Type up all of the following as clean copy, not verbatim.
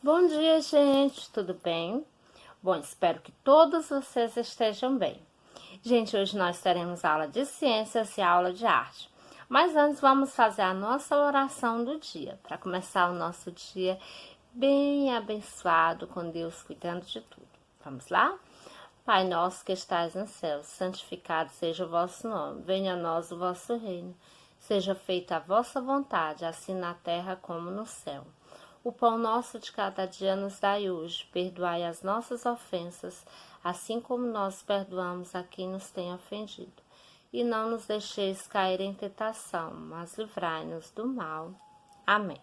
Bom dia, gente, tudo bem? Bom, espero que todos vocês estejam bem. Gente, hoje nós teremos aula de ciências e aula de arte. Mas antes vamos fazer a nossa oração do dia, para começar o nosso dia bem abençoado, com Deus cuidando de tudo. Vamos lá? Pai nosso que estais no céu, santificado seja o vosso nome. Venha a nós o vosso reino. Seja feita a vossa vontade, assim na terra como no céu. O pão nosso de cada dia nos dai hoje. Perdoai as nossas ofensas, assim como nós perdoamos a quem nos tem ofendido. E não nos deixeis cair em tentação, mas livrai-nos do mal. Amém.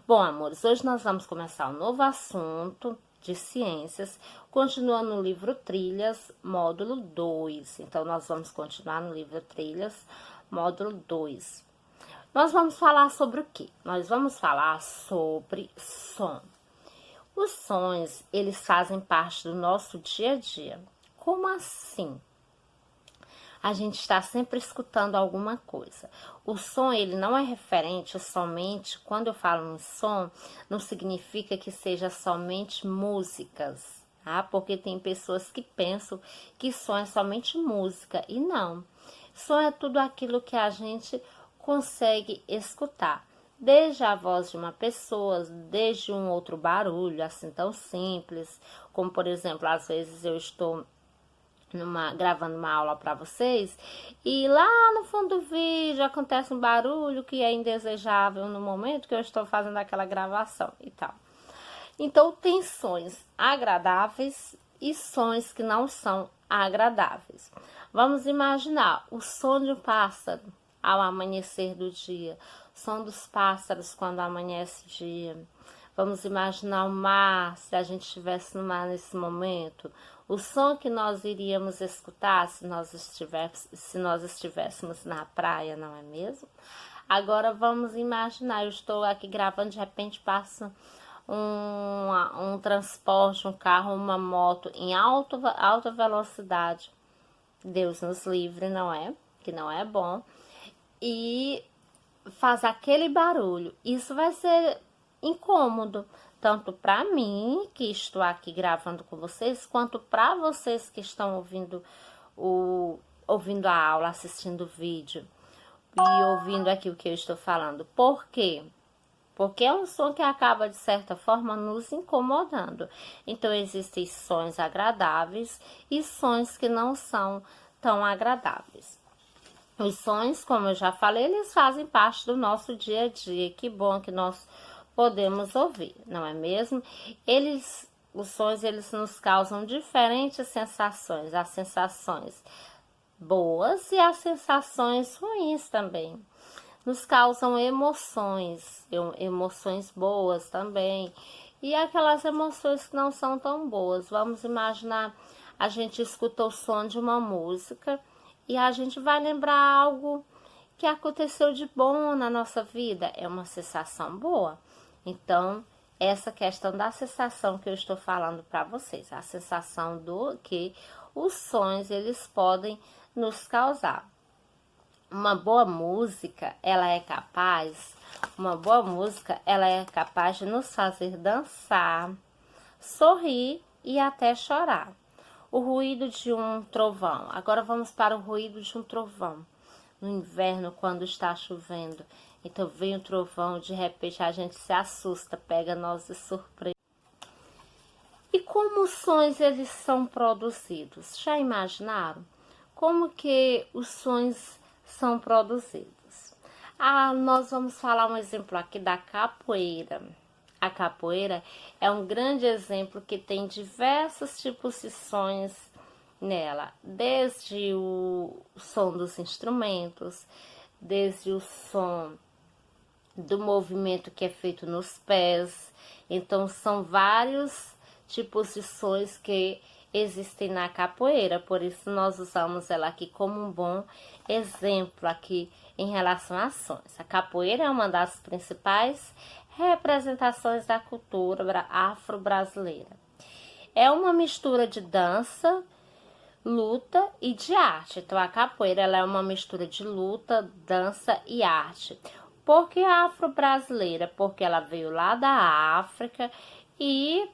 Bom, amores, hoje nós vamos começar um novo assunto de ciências, continuando no livro Trilhas, módulo 2. Então, nós vamos continuar no livro Trilhas, módulo 2. Nós vamos falar sobre o quê? Nós vamos falar sobre som. Os sons, eles fazem parte do nosso dia a dia. Como assim? A gente está sempre escutando alguma coisa. O som, ele não é referente somente, quando eu falo em som, não significa que seja somente músicas, tá? Porque tem pessoas que pensam que som é somente música, e não. Som é tudo aquilo que a gente consegue escutar, desde a voz de uma pessoa, desde um outro barulho, assim tão simples, como por exemplo, às vezes eu estou gravando uma aula para vocês e lá no fundo do vídeo acontece um barulho que é indesejável no momento que eu estou fazendo aquela gravação e tal. Então tem sons agradáveis e sons que não são agradáveis. Vamos imaginar o som de um pássaro ao amanhecer do dia, som dos pássaros quando amanhece o dia. Vamos imaginar o mar, se a gente estivesse no mar nesse momento, o som que nós iríamos escutar se nós estivéssemos na praia, não é mesmo? Agora vamos imaginar, eu estou aqui gravando, de repente passa um transporte, um carro, uma moto em alta velocidade. Deus nos livre, não é? Que não é bom. E faz aquele barulho. Isso vai ser incômodo, tanto para mim, que estou aqui gravando com vocês, quanto para vocês que estão ouvindo a aula, assistindo o vídeo e ouvindo aqui o que eu estou falando. Por quê? Porque é um som que acaba, de certa forma, nos incomodando. Então, existem sons agradáveis e sons que não são tão agradáveis. Os sons, como eu já falei, eles fazem parte do nosso dia a dia. Que bom que nós podemos ouvir, não é mesmo? Os sons, eles nos causam diferentes sensações. As sensações boas e as sensações ruins também. Nos causam emoções boas também. E aquelas emoções que não são tão boas. Vamos imaginar, a gente escuta o som de uma música e a gente vai lembrar algo que aconteceu de bom na nossa vida. É uma sensação boa. Então, essa questão da sensação que eu estou falando para vocês. A sensação do que os sons, eles podem nos causar. Uma boa música, ela é capaz de nos fazer dançar, sorrir e até chorar. O ruído de um trovão. Agora vamos para o ruído de um trovão. No inverno, quando está chovendo, então vem o trovão, de repente a gente se assusta, pega nós de surpresa. E como os sons, eles são produzidos? Já imaginaram? Como que os sons são produzidos? Nós vamos falar um exemplo aqui da capoeira. A capoeira é um grande exemplo que tem diversos tipos de sons nela, desde o som dos instrumentos, desde o som do movimento que é feito nos pés. Então, são vários tipos de sons que existem na capoeira, por isso nós usamos ela aqui como um bom exemplo aqui em relação a sons. A capoeira é uma das principais representações da cultura afro-brasileira. É uma mistura de dança, luta e de arte. Então, a capoeira, ela é uma mistura de luta, dança e arte. Por que afro-brasileira? Porque ela veio lá da África e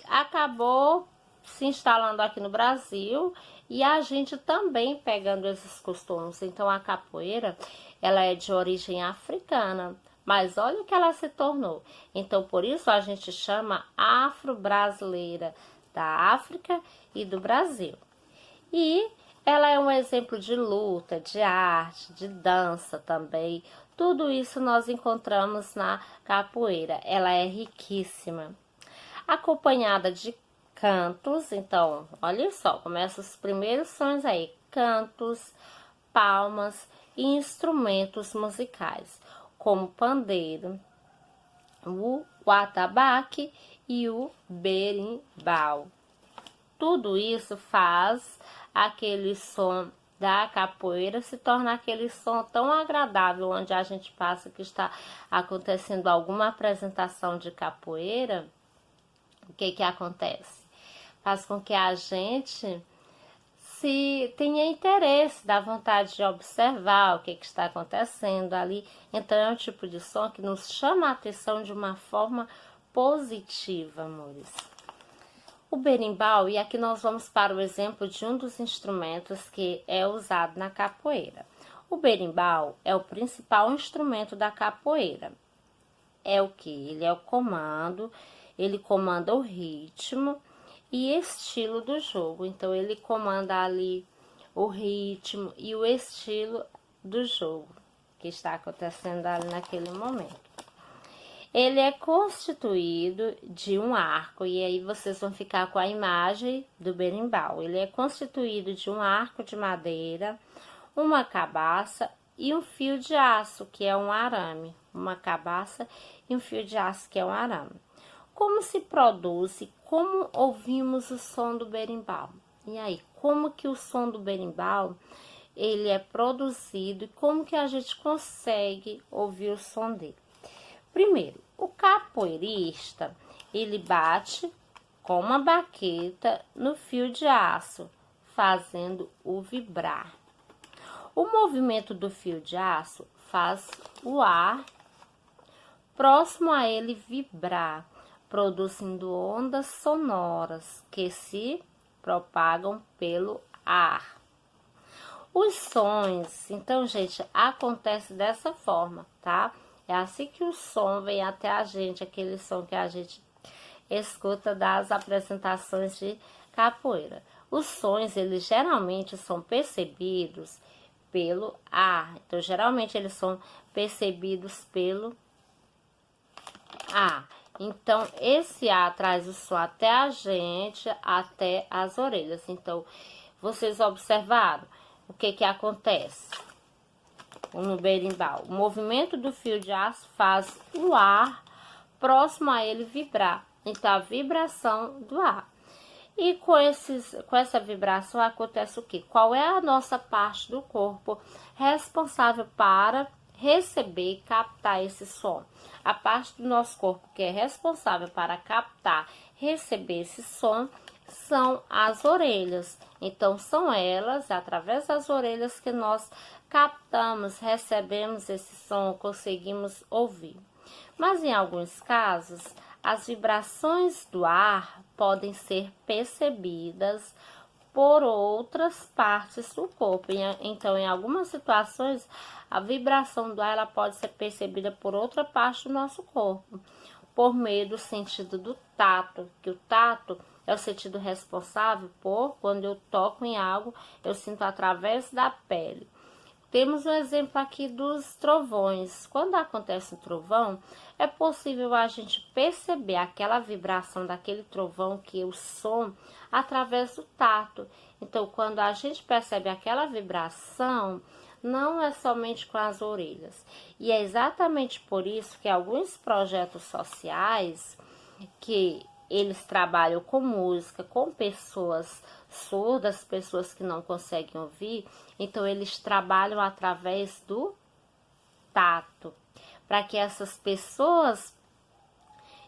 acabou se instalando aqui no Brasil e a gente também pegando esses costumes. Então a capoeira, ela é de origem africana, mas olha o que ela se tornou. Então por isso a gente chama afro-brasileira, da África e do Brasil. E ela é um exemplo de luta, de arte, de dança também. Tudo isso nós encontramos na capoeira. Ela é riquíssima. Acompanhada de cantos, então, olha só, começa os primeiros sons aí: cantos, palmas e instrumentos musicais, como pandeiro, o atabaque e o berimbau. Tudo isso faz aquele som da capoeira se tornar aquele som tão agradável, onde a gente passa que está acontecendo alguma apresentação de capoeira. O que acontece? Faz com que a gente se tenha interesse, dá vontade de observar o que está acontecendo ali. Então é um tipo de som que nos chama a atenção de uma forma positiva, amores. O berimbau, e aqui nós vamos para o exemplo de um dos instrumentos que é usado na capoeira. O berimbau é o principal instrumento da capoeira. É o que? Ele é o comando, ele comanda o ritmo e estilo do jogo. Então ele comanda ali o ritmo e o estilo do jogo que está acontecendo ali naquele momento. Ele é constituído de um arco, e aí vocês vão ficar com a imagem do berimbau. Ele é constituído de um arco de madeira, uma cabaça e um fio de aço, que é um arame. Uma cabaça e um fio de aço, que é um arame. Como se produz e como ouvimos o som do berimbau? E aí, como que o som do berimbau ele é produzido e como que a gente consegue ouvir o som dele? Primeiro, o capoeirista, ele bate com uma baqueta no fio de aço, fazendo o vibrar. O movimento do fio de aço faz o ar próximo a ele vibrar, produzindo ondas sonoras que se propagam pelo ar. Os sons, então, gente, acontece dessa forma, tá? É assim que o som vem até a gente, aquele som que a gente escuta das apresentações de capoeira. Os sons, eles geralmente são percebidos pelo ar. Então, geralmente, eles são percebidos pelo ar. Então, esse ar traz o som até a gente, até as orelhas. Então, vocês observaram o que acontece no berimbau? O movimento do fio de aço faz o ar próximo a ele vibrar. Então, a vibração do ar. E com essa vibração acontece o quê? Qual é a nossa parte do corpo responsável para receber e captar esse som? A parte do nosso corpo que é responsável para captar, receber esse som, são as orelhas. Então, são elas, através das orelhas, que nós captamos, recebemos esse som, conseguimos ouvir. Mas em alguns casos, as vibrações do ar podem ser percebidas por outras partes do corpo. Então, em algumas situações, a vibração do ar ela pode ser percebida por outra parte do nosso corpo, por meio do sentido do tato, que o tato é o sentido responsável por, quando eu toco em algo, eu sinto através da pele. Temos um exemplo aqui dos trovões. Quando acontece um trovão, é possível a gente perceber aquela vibração daquele trovão, que é o som, através do tato. Então, quando a gente percebe aquela vibração, não é somente com as orelhas. E é exatamente por isso que alguns projetos sociais, que eles trabalham com música, com pessoas surdas, pessoas que não conseguem ouvir, então eles trabalham através do tato, para que essas pessoas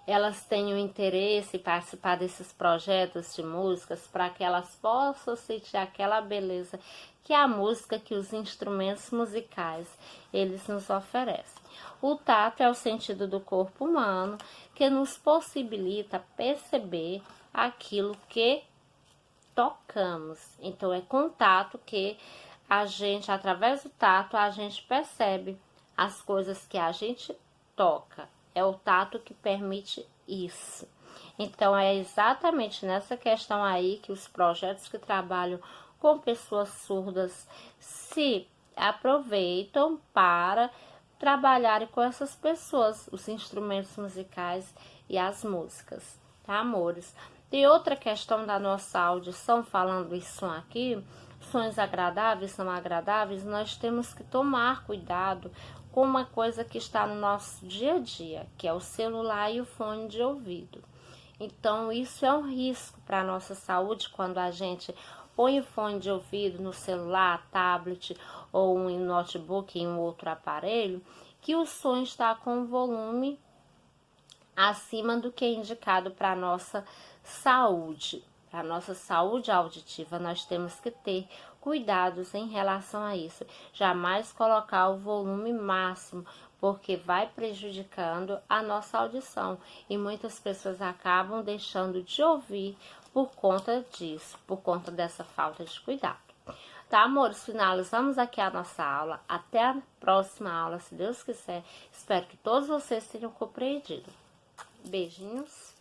elas tenham interesse em participar desses projetos de músicas, para que elas possam sentir aquela beleza que a música, que os instrumentos musicais, eles nos oferecem. O tato é o sentido do corpo humano que nos possibilita perceber aquilo que tocamos. Então, é com o tato que a gente, através do tato, a gente percebe as coisas que a gente toca. É o tato que permite isso. Então, é exatamente nessa questão aí que os projetos que trabalham com pessoas surdas se aproveitam para trabalharem com essas pessoas, os instrumentos musicais e as músicas, tá, amores? E outra questão da nossa audição, falando isso aqui, sons agradáveis são agradáveis, nós temos que tomar cuidado com uma coisa que está no nosso dia a dia, que é o celular e o fone de ouvido. Então, isso é um risco para a nossa saúde quando a gente põe o fone de ouvido no celular, tablet ou em notebook, em um outro aparelho, que o som está com volume acima do que é indicado para a nossa saúde. Para a nossa saúde auditiva, nós temos que ter cuidados em relação a isso. Jamais colocar o volume máximo, porque vai prejudicando a nossa audição. E muitas pessoas acabam deixando de ouvir por conta disso, por conta dessa falta de cuidado. Tá, amores? Finalizamos aqui a nossa aula. Até a próxima aula, se Deus quiser. Espero que todos vocês tenham compreendido. Beijinhos.